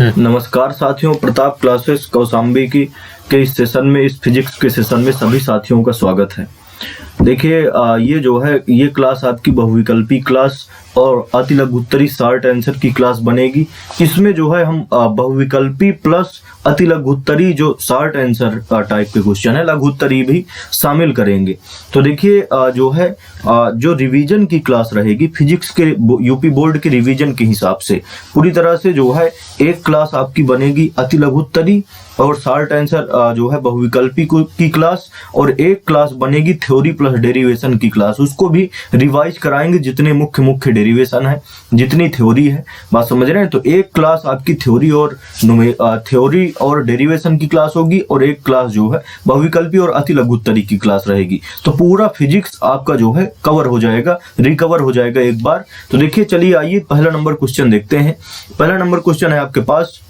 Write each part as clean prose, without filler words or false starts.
नमस्कार साथियों, प्रताप क्लासेस कौशाम्बी की के इस सेशन में, इस फिजिक्स के सेशन में सभी साथियों का स्वागत है। देखिए ये जो है ये क्लास आपकी बहुविकल्पी क्लास और अतिलघुत्तरी शॉर्ट आंसर की क्लास बनेगी। इसमें जो है हम बहुविकल्पी प्लस अतिलघुत्तरी जो शॉर्ट आंसर टाइप के क्वेश्चन है, लघुत्तरी भी शामिल करेंगे। तो देखिए जो है जो रिवीजन की क्लास रहेगी फिजिक्स के यूपी बोर्ड के रिवीजन के हिसाब से पूरी तरह से जो है एक क्लास आपकी बनेगी अतिलघुत्तरी और शॉर्ट आंसर जो है बहुविकल्पी की क्लास, और एक क्लास बनेगी थ्योरी प्लस डेरिवेशन की क्लास। उसको भी रिवाइज कराएंगे, जितने मुख्य डेरिवेशन है, जितनी थ्योरी है, बात समझ रहे हैं। तो एक क्लास आपकी थ्योरी और डेरिवेशन की क्लास होगी और एक क्लास जो है बहुविकल्पी और अतिलघुत्तरी की क्लास रहेगी। तो पूरा फिजिक्स आपका जो है कवर हो जाएगा, रिकवर हो जाएगा एक बार। तो देखिए चलिए आइए पहला नंबर क्वेश्चन देखते हैं। पहला नंबर क्वेश्चन है आपके पास,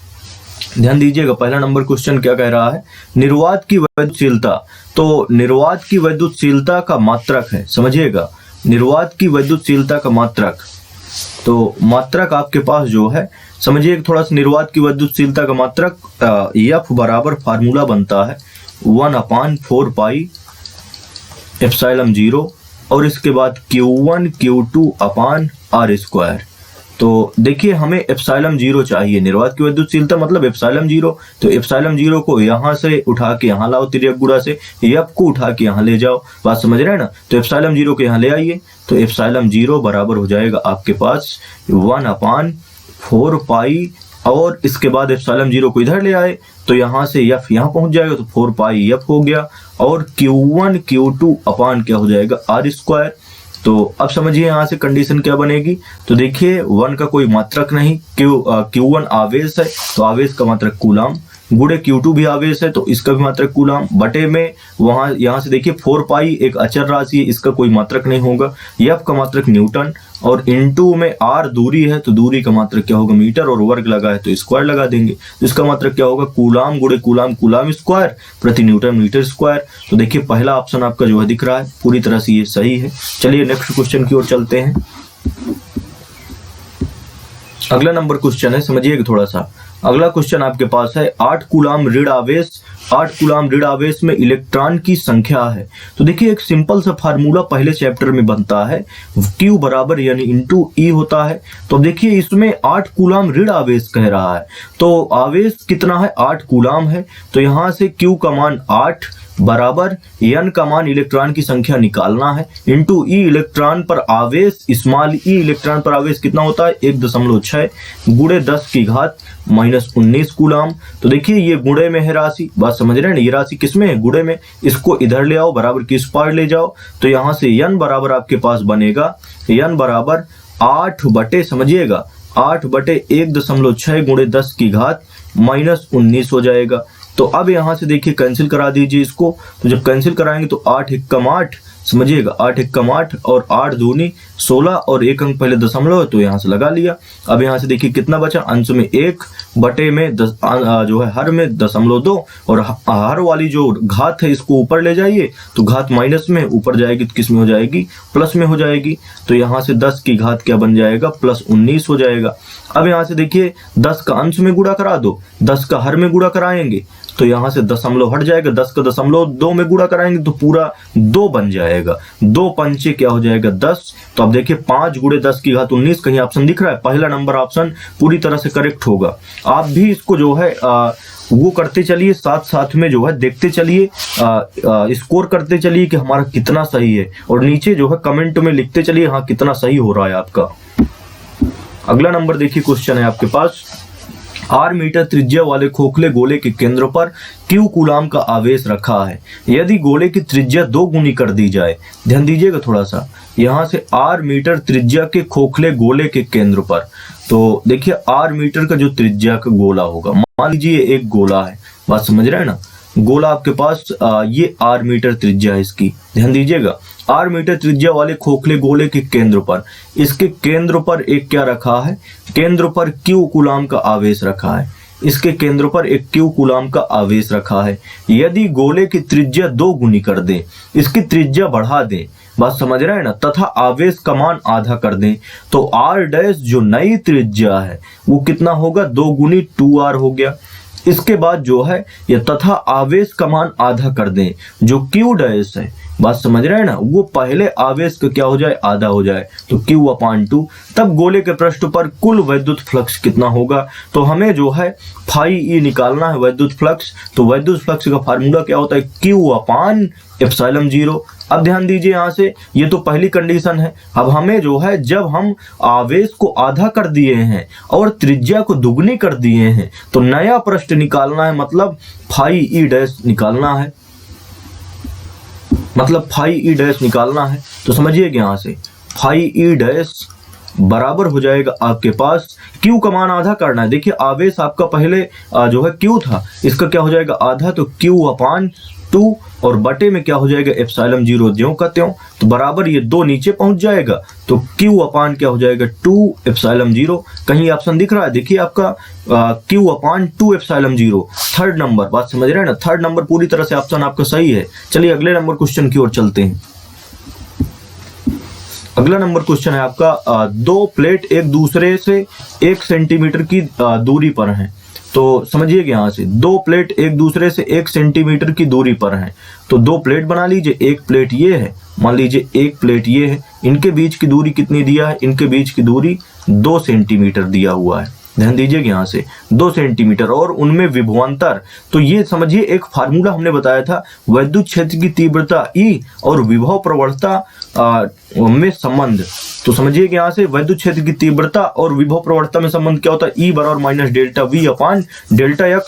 ध्यान दीजिएगा। पहला नंबर क्वेश्चन क्या कह रहा है, निर्वात की वैद्युतशीलता। तो निर्वात की वैद्युतशीलता का मात्रक है, समझिएगा, निर्वात की वैद्युतशीलता का मात्रक। तो मात्रक आपके पास जो है समझिए थोड़ा सा, निर्वात की वैद्युतशीलता का मात्रक F बराबर फार्मूला बनता है 1/4 पाई एप्सिलॉन 0 और इसके बाद Q1 Q2 अपान R स्क्वायर। तो देखिए हमें एप्सिलॉन 0 चाहिए, निर्वात की वैद्युतशीलता मतलब एप्सिलॉन 0। तो एप्सिलॉन 0 को यहाँ से उठा के यहाँ लाओ, तिर्यक गुणा से F को उठा के यहाँ ले जाओ, बात समझ रहे हैं ना। तो एप्सिलॉन 0 को यहाँ ले आइए, तो एप्सिलॉन 0 बराबर हो जाएगा आपके पास 1/4 पाई, और इसके बाद एप्सिलॉन 0 को इधर ले आए तो यहाँ से F यहाँ पहुंच जाएगा, तो 4 पाई F हो गया, और Q1 Q2 अपान क्या हो जाएगा R स्क्वायर। तो अब समझिए यहाँ से कंडीशन क्या बनेगी। तो देखिए 1 का कोई मात्रक नहीं, Q1 आवेश है तो आवेश का मात्रक कूलाम, गुणे Q2 भी आवेश है तो इसका भी मात्रक कूलाम, बटे में वहां यहाँ से देखिए 4 पाई एक अचर राशि है, इसका कोई मात्रक नहीं होगा, F का मात्रक न्यूटन, और इनटू में R दूरी है तो दूरी का मात्रक क्या होगा मीटर, और वर्ग लगा है तो स्क्वायर लगा देंगे, तो इसका मात्रक क्या होगा कूलाम गुणे कूलाम कूलाम स्क्वायर प्रति न्यूटन मीटर स्क्वायर। तो देखिए पहला ऑप्शन आपका जो है दिख रहा है, पूरी तरह से ये सही है। चलिए नेक्स्ट क्वेश्चन की ओर चलते हैं। अगला नंबर क्वेश्चन है, समझिएगा थोड़ा सा। अगला क्वेश्चन आपके पास है 8 कूलाम ऋण आवेश, 8 कूलाम ऋण आवेश में इलेक्ट्रॉन की संख्या है। तो देखिए एक सिंपल सा फार्मूला पहले चैप्टर में बनता है, Q बराबर यानी इंटू E होता है। तो देखिए इसमें 8 कूलाम ऋण आवेश कह रहा है, तो आवेश कितना है 8 कूलाम है, तो यहाँ से Q का मान 8 बराबर N का मान इलेक्ट्रॉन की संख्या निकालना है, इंटू E इलेक्ट्रॉन पर आवेश, स्मॉल e इलेक्ट्रॉन पर आवेश कितना होता है 1.6 गुणे 10 की घात -19 कूलाम। तो देखिए ये गुणे में है राशि, बात समझ रहे हैं ना, ये राशि किसमें है गुणे में, इसको इधर ले आओ बराबर की इस पार ले जाओ, तो यहाँ से N बराबर आपके पास बनेगा N बराबर 8 बटे, समझिएगा 8 बटे 1.6 गुणे 10 की घात -19 हो जाएगा। तो अब यहाँ से देखिए कैंसिल करा दीजिए इसको, तो जब कैंसिल कराएंगे तो 8 एकम 8, समझिएगा 8 एकम 8 और 8 दूनी 16 और एक अंक पहले दशमलव है तो यहाँ से लगा लिया। अब यहाँ से देखिए कितना बचा, अंश में 1 बटे में जो है हर में 0.2, और हर वाली जो घात है इसको ऊपर ले जाइए तो घात माइनस में ऊपर जाएगी तो किस में हो जाएगी प्लस में हो जाएगी। तो यहाँ से 10 की घात क्या बन जाएगा +19 हो जाएगा। अब यहाँ से देखिए 10 का अंश में गुणा करा दो, 10 का हर में गुणा कराएंगे तो यहाँ से दशमलव हट जाएगा, 10 का 0.2 में गुणा कराएंगे तो पूरा 2 बन जाएगा, 2 पंचे क्या हो जाएगा 10। तो अब देखिए 5 गुणे 10 की घात 19, कहीं ऑप्शन दिख रहा है, पहला नंबर ऑप्शन पूरी तरह से करेक्ट होगा। आप भी इसको जो है वो करते चलिए, साथ साथ में जो है देखते चलिए, स्कोर करते चलिए कि हमारा कितना सही है, और नीचे जो है कमेंट में लिखते चलिए हाँ कितना सही हो रहा है आपका। अगला नंबर देखिए क्वेश्चन है आपके पास, 8 मीटर त्रिज्या वाले खोखले गोले के केंद्र पर Q कूलाम का आवेश रखा है, यदि गोले की त्रिज्या 2 गुनी कर दी जाए। ध्यान दीजिएगा थोड़ा सा, यहाँ से 8 मीटर त्रिज्या के खोखले गोले के केंद्र पर, तो देखिए 8 मीटर का जो त्रिज्या का गोला होगा, मान लीजिए एक गोला है, बात समझ रहे हैं ना, गोला आपके पास ये 8 मीटर त्रिज्या है इसकी, ध्यान दीजिएगा 8 मीटर त्रिज्या वाले खोखले गोले के केंद्र पर, इसके केंद्र पर एक क्या रखा है, केंद्र पर Q कूलाम का आवेश रखा है, इसके केंद्र पर एक Q कूलाम का आवेश रखा है। यदि गोले की त्रिज्या 2 गुनी कर दें, इसकी त्रिज्या बढ़ा दें, बात समझ रहे हैं ना, तथा आवेश का मान आधा कर दें, तो r डैश जो नई त्रिज्या है वो कितना होगा, 2 गुनी 2r हो गया। इसके बाद जो है ये तथा आवेश का मान आधा कर दें, जो q डैश है, बात समझ रहे हैं ना, वो पहले आवेश का क्या हो जाए, आधा हो जाए, तो Q/2। तब गोले के पृष्ठ पर कुल वैद्युत फ्लक्स कितना होगा, तो हमें जो है फाई ई निकालना है वैद्युत फ्लक्स। तो वैद्युत फ्लक्स का फार्मूला क्या होता है, Q/ε0। अब ध्यान दीजिए यहाँ से, ये तो पहली कंडीशन है। अब हमें जो है, जब हम आवेश को आधा कर दिए हैं और त्रिज्या को दुगनी कर दिए हैं, तो नया पृष्ठ निकालना है, मतलब फाई ई डैश निकालना है, मतलब फाई ई डैश निकालना है। तो समझिएगा यहाँ से फाई ई डैश बराबर हो जाएगा आपके पास, Q का मान आधा करना है। देखिए आवेश आपका पहले जो है Q था, इसका क्या हो जाएगा आधा, तो Q/2 और बटे में क्या हो जाएगा ε0 ज्यों का त्यों, तो बराबर ये 2 नीचे पहुंच जाएगा, तो Q/ क्या हो जाएगा 2ε0। कहीं ऑप्शन दिख रहा है, देखिए आपका Q/2ε0 थर्ड नंबर, बात समझ रहे हैं ना, थर्ड नंबर पूरी तरह से ऑप्शन आपका सही है। चलिए अगले नंबर क्वेश्चन की ओर चलते हैं। अगला नंबर क्वेश्चन है आपका, 2 प्लेट एक दूसरे से 1 सेंटीमीटर की दूरी पर हैं। तो समझिए कि यहाँ से 2 प्लेट एक दूसरे से 1 सेंटीमीटर की दूरी पर हैं, तो 2 प्लेट बना लीजिए। एक प्लेट ये है, मान लीजिए एक प्लेट ये है, इनके बीच की दूरी कितनी दिया है, इनके बीच की दूरी 2 सेंटीमीटर दिया हुआ है। ध्यान दीजिएगा यहाँ से 2 सेंटीमीटर, और उनमें विभवांतर, तो ये समझिए एक फार्मूला हमने बताया था, वैद्युत क्षेत्र की तीव्रता E और विभव प्रवणता में संबंध। तो समझिए कि यहाँ से वैद्युत क्षेत्र की तीव्रता और विभव प्रवणता में संबंध क्या होता है, E बराबर माइनस डेल्टा V अपान डेल्टा x।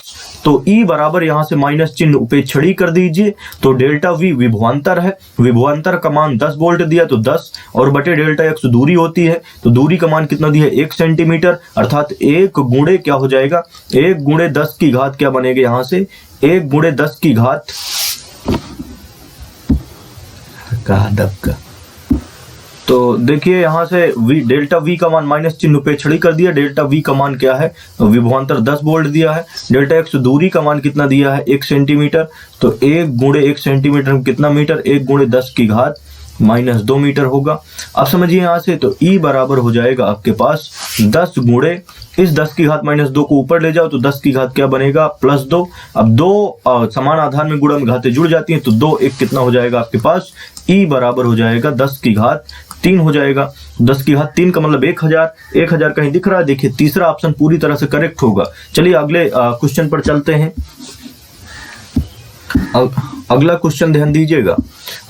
तो E बराबर यहाँ से माइनस चिन्ह उपेक्षणी कर दीजिए, तो डेल्टा V विभवांतर है, विभवांतर का मान 10 वोल्ट दिया, तो 10 और बटे डेल्टा x दूरी होती है, तो दूरी का मान कितना दिया है 1 सेंटीमीटर, अर्थात 1 गुणे क्या हो जाएगा, 1 गुणे 10 की घात क्या बनेगा यहाँ से, 1 गुणे 10 की घात का। तो देखिए यहाँ से डेल्टा V का मान माइनस चिन्ह उपेक्षणी कर दिया, डेल्टा V का मान क्या है, विभवांतर 10 वोल्ट दिया है, डेल्टा x दूरी का मान कितना दिया है 1 सेंटीमीटर, तो 1 गुणे 1 सेंटीमीटर कितना मीटर, 1 गुणे 10 की घात माइनस 2 मीटर होगा। अब समझिए यहाँ से, तो E बराबर हो जाएगा आपके पास 10 गुणे इस 10 की घात माइनस 2 को ऊपर ले जाओ, तो 10 की घात क्या बनेगा +2। अब 2 समान आधार में गुणा में घातें जुड़ जाती हैं, तो 2 1 कितना हो जाएगा आपके पास, E बराबर हो जाएगा 10 की घात 3 हो जाएगा। 10 की घात 3 का मतलब 1000, 1000 कहीं दिख रहा है, देखिए तीसरा ऑप्शन पूरी तरह से करेक्ट होगा। चलिए अगले क्वेश्चन पर चलते हैं। अगला क्वेश्चन ध्यान दीजिएगा,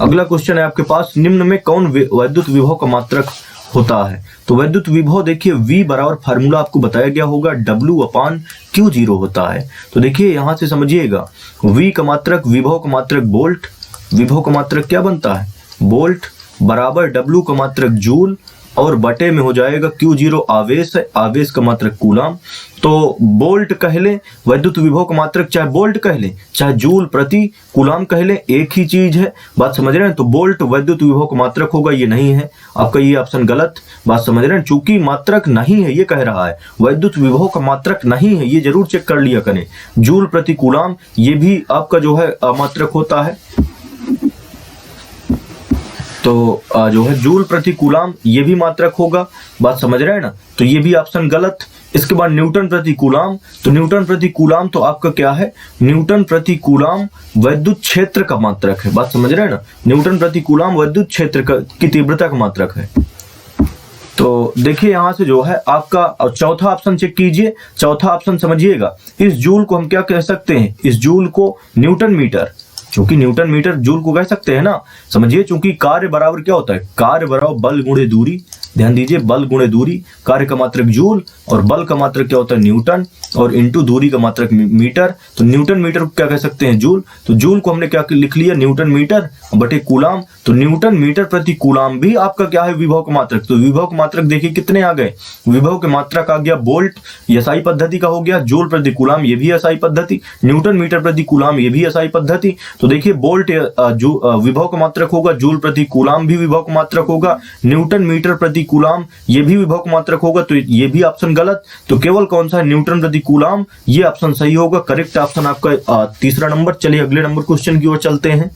अगला क्वेश्चन है आपके पास, निम्न में कौन वैद्युत विभव का मात्रक होता है। तो वैद्युत विभव देखिए V बराबर फार्मूला आपको बताया गया होगा W/Q0 होता है। तो देखिए यहाँ से समझिएगा, V का मात्रक, विभव का मात्रक वोल्ट, विभव का मात्रक क्या बनता है वोल्ट, बराबर W का मात्रक जूल, और बटे में हो जाएगा Q0 आवेश है, आवेश का मात्रक कूलाम। तो वोल्ट कह लें, वैद्युत विभव का मात्रक चाहे वोल्ट कह लें चाहे जूल प्रति कूलाम कह लें, एक ही चीज है, बात समझ रहे हैं। तो वोल्ट वैद्युत विभव का मात्रक होगा, ये नहीं है आपका, ये ऑप्शन गलत, बात समझ रहे हैं। चूंकि मात्रक नहीं है, ये कह रहा है वैद्युत विभव का मात्रक नहीं है, ये जरूर चेक कर लिया करें। जूल प्रति कूलाम ये भी आपका जो है मात्रक होता है, तो जो है जूल प्रति कूलाम ये भी मात्रक होगा, बात समझ रहे हैं ना, तो ये भी ऑप्शन गलत। इसके बाद न्यूटन प्रति कूलाम, तो न्यूटन प्रति कूलाम तो आपका क्या है, न्यूटन प्रति कूलाम वैद्युत क्षेत्र का मात्रक है, बात समझ रहे हैं ना, न्यूटन प्रति कूलाम वैद्युत क्षेत्र की तीव्रता का मात्रक है। तो देखिए यहाँ से जो है आपका चौथा ऑप्शन चेक कीजिए, चौथा ऑप्शन समझिएगा, इस जूल को हम क्या कह सकते हैं, इस जूल को न्यूटन मीटर, चूंकि न्यूटन मीटर जूल को कह सकते हैं ना, समझिए, चूंकि कार्य बराबर क्या होता है, कार्य बराबर बल गुणे दूरी, ध्यान दीजिए बल गुणे दूरी, कार्य का मात्रक जूल और बल का मात्रक क्या होता है न्यूटन, और इनटू दूरी का मात्रक मीटर। तो न्यूटन मीटर को क्या कह सकते हैं जूल, तो जूल को हमने क्या लिख लिया न्यूटन मीटर बटे कूलाम, तो न्यूटन मीटर प्रति कूलाम भी आपका क्या है विभव का मात्रक। तो विभव का मात्रक देखिए कितने आ गए, विभव के मात्रक आ गया वोल्ट, ये एसआई पद्धति का हो गया, जूल प्रति कूलाम ये भी एसआई पद्धति, न्यूटन मीटर प्रति कूलाम ये भी एसआई पद्धति। तो देखिए वोल्ट जो विभव का मात्रक होगा, जूल प्रति कूलाम भी विभव का मात्रक होगा, न्यूटन मीटर प्रति कूलाम ये भी विभव का मात्रक होगा, तो ये भी ऑप्शन गलत। तो केवल कौन सा है न्यूटन प्रति कूलाम, ये ऑप्शन सही होगा, करेक्ट ऑप्शन आपका तीसरा नंबर। चलिए अगले नंबर क्वेश्चन की ओर चलते हैं।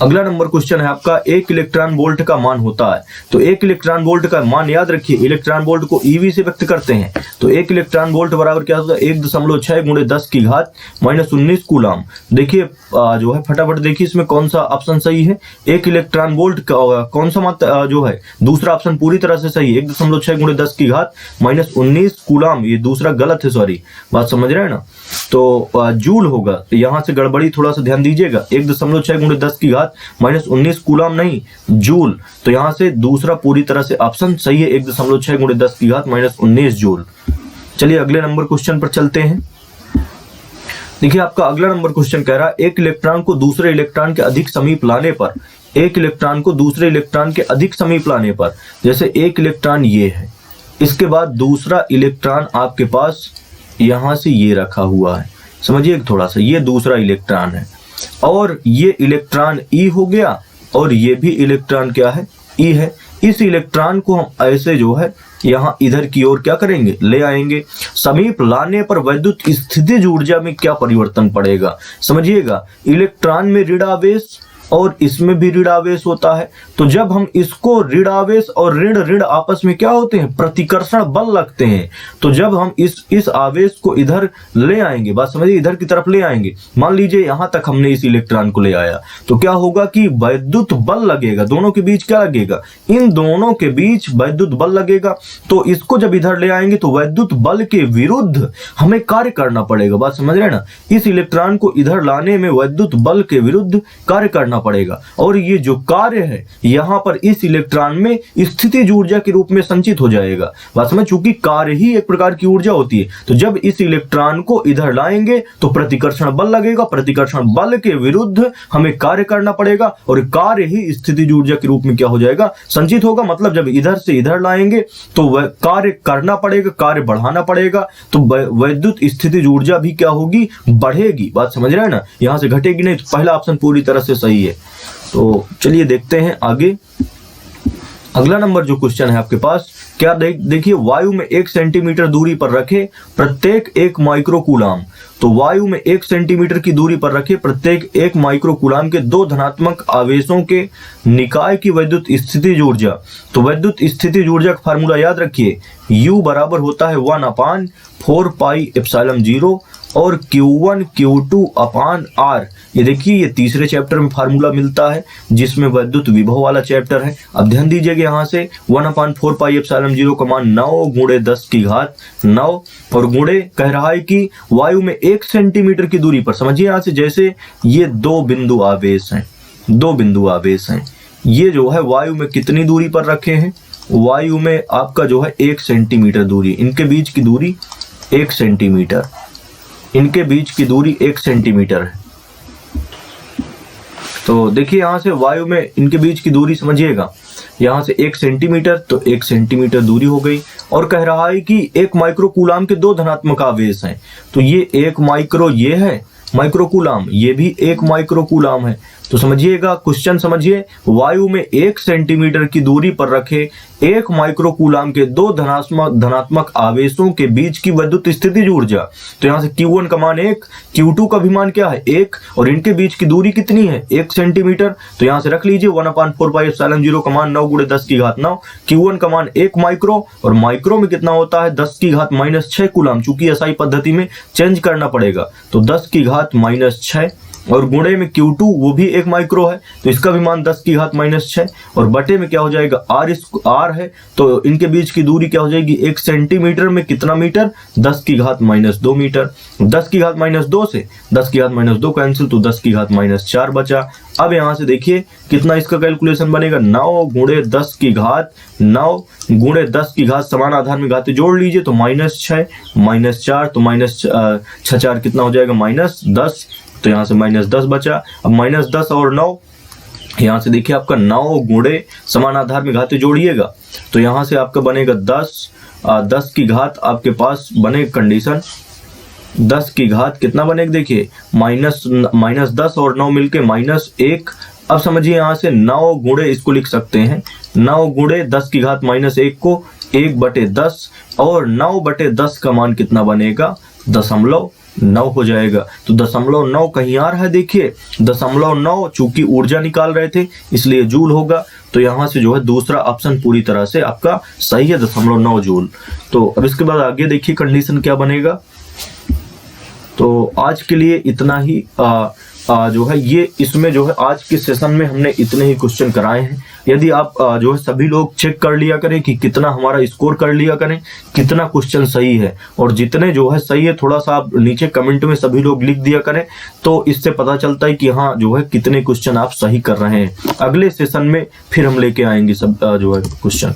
अगला नंबर क्वेश्चन है आपका, एक इलेक्ट्रॉन वोल्ट का मान होता है। तो एक इलेक्ट्रॉन वोल्ट का मान याद रखिए, इलेक्ट्रॉन वोल्ट को ईवी से व्यक्त करते हैं। तो एक इलेक्ट्रॉन वोल्ट बराबर क्या होगा, 1.6 × 10 की घात -19 कूलम। देखिए जो है फटाफट देखिए इसमें कौन सा ऑप्शन सही है। एक इलेक्ट्रॉन वोल्ट का कौन सा मात्रा जो है, दूसरा ऑप्शन पूरी तरह से सही है, 1.6 × 10 की घात -19 कूलम। ये दूसरा गलत है, सॉरी, बात समझ रहे हैं ना। तो जूल होगा, यहाँ से गड़बड़ी थोड़ा सा ध्यान दीजिएगा, 1.6 × 10 की घात -19 कूलम नहीं, जूल। तो यहाँ से दूसरा पूरी तरह से ऑप्शन सही है, 1.6 × 10 की घात -19 जूल। चलिए अगले नंबर क्वेश्चन पर चलते हैं। देखिए आपका अगला नंबर क्वेश्चन कह रहा है, एक इलेक्ट्रॉन को दूसरे इलेक्ट्रॉन के अधिक समीप लाने पर, एक इलेक्ट्रॉन को दूसरे इलेक्ट्रॉन के अधिक समीप लाने पर, जैसे एक इलेक्ट्रॉन ये है, इसके बाद दूसरा इलेक्ट्रॉन आपके पास यहां से ये रखा हुआ है, समझिए थोड़ा सा, ये दूसरा इलेक्ट्रॉन है और ये इलेक्ट्रॉन ई हो गया और ये भी इलेक्ट्रॉन क्या है, ई है। इस इलेक्ट्रॉन को हम ऐसे जो है यहाँ इधर की ओर क्या करेंगे, ले आएंगे। समीप लाने पर वैद्युत स्थितिज ऊर्जा में क्या परिवर्तन पड़ेगा, समझिएगा, इलेक्ट्रॉन में ऋण आवेश और इसमें भी ऋण आवेश होता है। तो जब हम इसको ऋण आवेश और ऋण ऋण आपस में क्या होते हैं, प्रतिकर्षण बल लगते हैं। तो जब हम इस आवेश को इधर ले आएंगे, बात समझिए, इधर की तरफ ले आएंगे, मान लीजिए यहां तक हमने इस इलेक्ट्रॉन को ले आया, तो क्या होगा कि वैद्युत बल लगेगा, दोनों के बीच क्या लगेगा, इन दोनों के बीच वैद्युत बल लगेगा। तो इसको जब इधर ले आएंगे तो वैद्युत बल के विरुद्ध हमें कार्य करना पड़ेगा, बात समझ रहे हैं ना। इस इलेक्ट्रॉन को इधर लाने में वैद्युत बल के विरुद्ध कार्य करना पड़ेगा और ये जो कार्य है यहां पर इस इलेक्ट्रॉन में स्थितिज ऊर्जा के रूप में संचित हो जाएगा। बात समझ, चूंकि कार्य ही एक प्रकार की ऊर्जा होती है, तो जब इस इलेक्ट्रॉन को इधर लाएंगे तो प्रतिकर्षण बल लगेगा, प्रतिकर्षण बल के विरुद्ध हमें कार्य करना पड़ेगा और कार्य ही स्थितिज ऊर्जा के रूप में क्या हो जाएगा, संचित होगा। मतलब जब इधर से इधर लाएंगे तो वह कार्य करना पड़ेगा, कार्य बढ़ाना पड़ेगा, तो वैद्युत स्थितिज ऊर्जा भी क्या होगी, बढ़ेगी। बात समझ रहे हैं ना, यहां से घटेगी नहीं। तो पहला ऑप्शन पूरी तरह से सही है। तो चलिए देखते हैं आगे। अगला नंबर जो क्वेश्चन है आपके पास, क्या देखिए, वायु में 1 सेंटीमीटर दूरी पर रखे प्रत्येक 1 माइक्रोकूलम। तो वायु में 1 सेंटीमीटर की दूरी पर रखे प्रत्येक 1 माइक्रोकूलम के 2 धनात्मक आवेशों के निकाय की वैद्युत स्थितिज ऊर्जा। तो वैद्युत स्थितिज ऊर्जा का फार्मूला याद रखिए, U बराबर होता है 1/4πε0 और Q1 Q2 अपान R। ये देखिए, ये तीसरे चैप्टर में फार्मूला मिलता है जिसमें वैद्युत विभव वाला चैप्टर है। अब ध्यान दीजिएगा, यहाँ से 1/4πε0 का मान 9 × 10 की घात 9 और गुणे कह रहा है कि वायु में 1 सेंटीमीटर की दूरी पर, समझिए यहाँ से, जैसे ये 2 बिंदु आवेश हैं, 2 बिंदु आवेश हैं, ये जो है वायु में कितनी दूरी पर रखे हैं, वायु में आपका जो है 1 सेंटीमीटर दूरी, इनके बीच की दूरी 1 सेंटीमीटर, इनके बीच की दूरी 1 सेंटीमीटर है। तो देखिए यहाँ से वायु में इनके बीच की दूरी समझिएगा, यहाँ से 1 सेंटीमीटर, तो 1 सेंटीमीटर दूरी हो गई। और कह रहा है कि 1 माइक्रोकूलम के 2 धनात्मक आवेश हैं। तो ये 1 माइक्रो, ये है माइक्रोकूलम, ये भी 1 माइक्रोकूलम है। तो समझिएगा क्वेश्चन, समझिए, वायु में 1 सेंटीमीटर की दूरी पर रखे 1 माइक्रोकूलम के 2 धनात्मक आवेशों के बीच की वैद्युत स्थितिज ऊर्जा। तो यहाँ से Q1 का मान 1, Q2 का भी मान क्या है 1 और इनके बीच की दूरी कितनी है 1 सेंटीमीटर। तो यहाँ से रख लीजिए 1/4πε0 का मान 9 × 10 की घात 9, Q1 का मान 1 माइक्रो और माइक्रो में कितना होता है 10 की घात -6 कूलम, चूंकि एसआई पद्धति में चेंज करना पड़ेगा। तो 10 की घात -6 और गुणे में Q2 वो भी 1 माइक्रो है, तो इसका भी मान 10 की घात -6 और बटे में क्या हो जाएगा R है, तो इनके बीच की दूरी क्या हो जाएगी 1 सेंटीमीटर में कितना मीटर, 10 की घात -2 मीटर। 10 की घात -2 से 10 की घात -2 कैंसिल, तो 10 की घात -4 बचा। अब यहाँ से देखिए कितना इसका कैलकुलेशन बनेगा, 9 × 10 की घात 9 × 10 की घात समान आधार में घातें जोड़ लीजिए, तो -6 -4, तो -6 कितना हो जाएगा -10, तो यहाँ से -10 बचा। अब -10 और 9, यहाँ से देखिए आपका 9 गुणे समान आधार में घातें जोड़िएगा, तो यहाँ से आपका बनेगा 10 की घात आपके पास बने कंडीशन 10 की घात कितना बनेगा, देखिए -10 और 9 मिलके -1। अब समझिए यहाँ से 9 गुणे इसको लिख सकते हैं, 9 गुणे 10 की घात -1 को 1/10 और 9/10 का मान कितना बनेगा 0.1 9 हो जाएगा। तो 0.9 कहीं आ रहा है, देखिए 0.9, चूंकि ऊर्जा निकाल रहे थे इसलिए जूल होगा। तो यहाँ से जो है दूसरा ऑप्शन पूरी तरह से आपका सही है, 0.9 जूल। तो अब इसके बाद आगे देखिए कंडीशन क्या बनेगा। तो आज के लिए इतना ही जो है ये इसमें जो है आज के सेशन में हमने इतने ही क्वेश्चन कराए हैं। यदि आप जो है सभी लोग चेक कर लिया करें कि कितना हमारा स्कोर कर लिया करें, कितना क्वेश्चन सही है, और जितने जो है सही है थोड़ा सा आप नीचे कमेंट में सभी लोग लिख दिया करें, तो इससे पता चलता है कि हाँ जो है कितने क्वेश्चन आप सही कर रहे हैं। अगले सेशन में फिर हम लेके आएंगे सब जो है क्वेश्चन।